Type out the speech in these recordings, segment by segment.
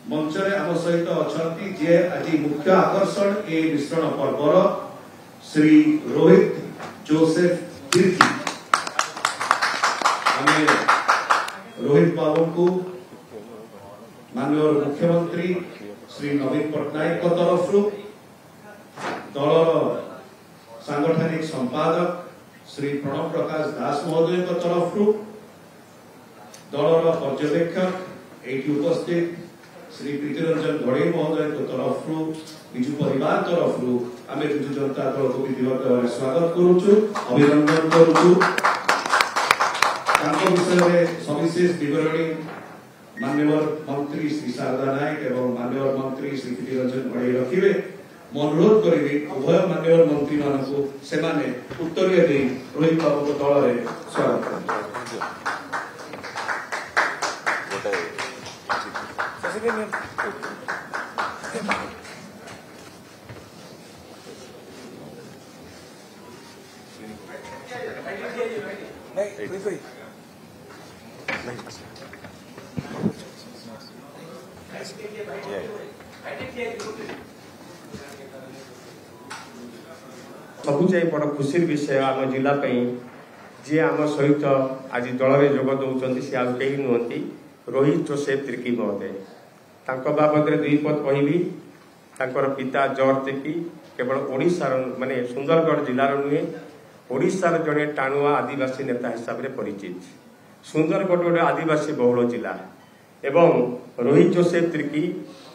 मंचरे आम सहित अच्छा जे आज मुख्य आकर्षण ए मिश्रण पर्वर श्री रोहित जोसेफ तिर्की आमे रोहित बाबू को माननीय मुख्यमंत्री श्री नवीन पट्टनायक तरफ दलर सांगठनिक संपादक श्री प्रणव प्रकाश दास महोदय तरफ दलर पर्यवेक्षक एटी उपस्थित श्री प्रीतिरंजन घड़े महोदय तरफ विजु परिवार तरफ आम विजु जनता दल को विधिवत भाव स्वागत करुचु अभिनंदन करुचु विषय सविशेष विवरणी माननीय मंत्री श्री शारदा नायक एवं माननीय मंत्री श्री प्रीतिरंजन घड़े रखिए अनुरोध करी उभय माननीय मंत्री मानू से उत्तर रोहित बाबू दल में स्वागत सबुचे बड़ खुशी विषय आम जिला जी आम सहित आज दल में जोग दौरान सी आज कहीं नुहति रोहित जोसेफ तिर्की महोदय बाबद दुई पद कहि पिता जॉर्ज तिर्की केवल ओडिशार माने सुंदरगढ़ जिलार नुहे ओडिशार जड़े टाणुआ आदिवासी नेता हिसाब से परिचित। सुंदरगढ़ गोटे आदिवासी बहुल जिला एवं रोहित जोसेफ तिर्की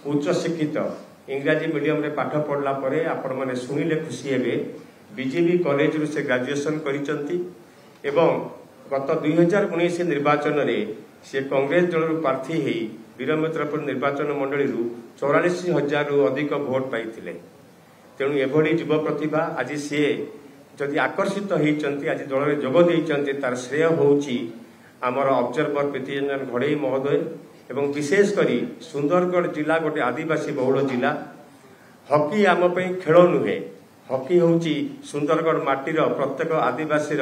उच्च शिक्षित इंग्राजी मीडियम रे पाठ पढ़ला परे आपण माने सुनिले खुशी हेबे बीजेपी कॉलेज रू से ग्रेजुएशन करिसंती एवं गत 2019 निर्वाचन रे से कांग्रेस दल प्रार्थी हेई वीरमित्रपुर निर्वाचन मंडली 44,000 रु अधिक भोट पाइथिले। तेणु एभली युव प्रतिभा आज सी जदि आकर्षित होती आज दल में जोग देइचंती तार श्रेय होउची आमर ऑब्जर्वर प्रीतिरंजन घड़े महोदय एवं विशेष करी सुंदरगढ़ जिला गोटे आदिवासी बहुल जिला हॉकी आम पे खेल नुहे हॉकी होउची सुंदरगढ़ माटीर प्रत्येक आदिवासी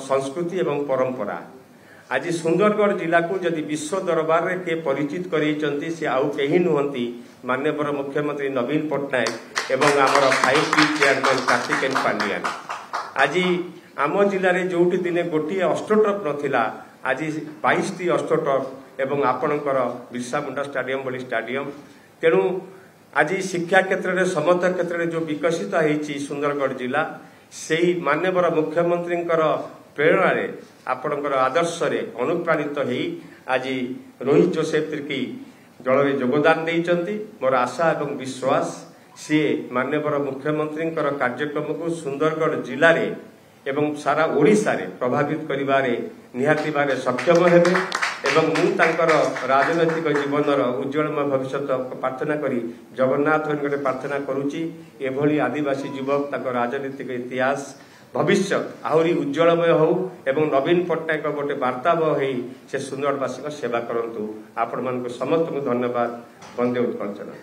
संस्कृति एवं परंपरा। आज सुंदरगढ़ जिला को जदि विश्व दरबार में किए परिचित करते सी आउ कहीं नुहति माननीय मुख्यमंत्री नवीन पट्टनायक एवं आमर 5T चेयरमैन कार्तिकेन पांडियान। आज आम जिले में जोटी दिने गोटे अस्ट्रोटर्फ नथिला आज 22टी अस्ट्रोटर्फ एवं आपणकर बिरसा मुंडा स्टाडियम भली स्टाडियम। तेणु आज शिक्षा क्षेत्र में समता क्षेत्र में जो विकसित होती सुंदरगढ़ जिला से माननीय मुख्यमंत्री प्रेरणा आपणकर आदर्श अनुप्राणित हो आज रोहित जोसेफ तिर्की दल में योगदान देइचंती। मोर आशा एवं विश्वास सी माननीय मुख्यमंत्री कार्यक्रम को सुंदरगढ़ जिले में एवं सारा ओडिशा रे प्रभावित करिबारे निहाती भावे सक्षम हेबे एवं मु तांकर राजनैतिक जीवनर उज्जवलमय भविष्य प्रार्थना करी जगन्नाथ निकटे प्रार्थना करुची एभली आदिवासी युवक तांकर राजनीतिक इतिहास भविष्य आहरी उज्जवलमय हो एवं नवीन पट्टनायक गोटे वार्तावह हो से सुंदरवासी सेवा करंतु। आपण मानक समस्त धन्यवाद। वंदे उत्कल।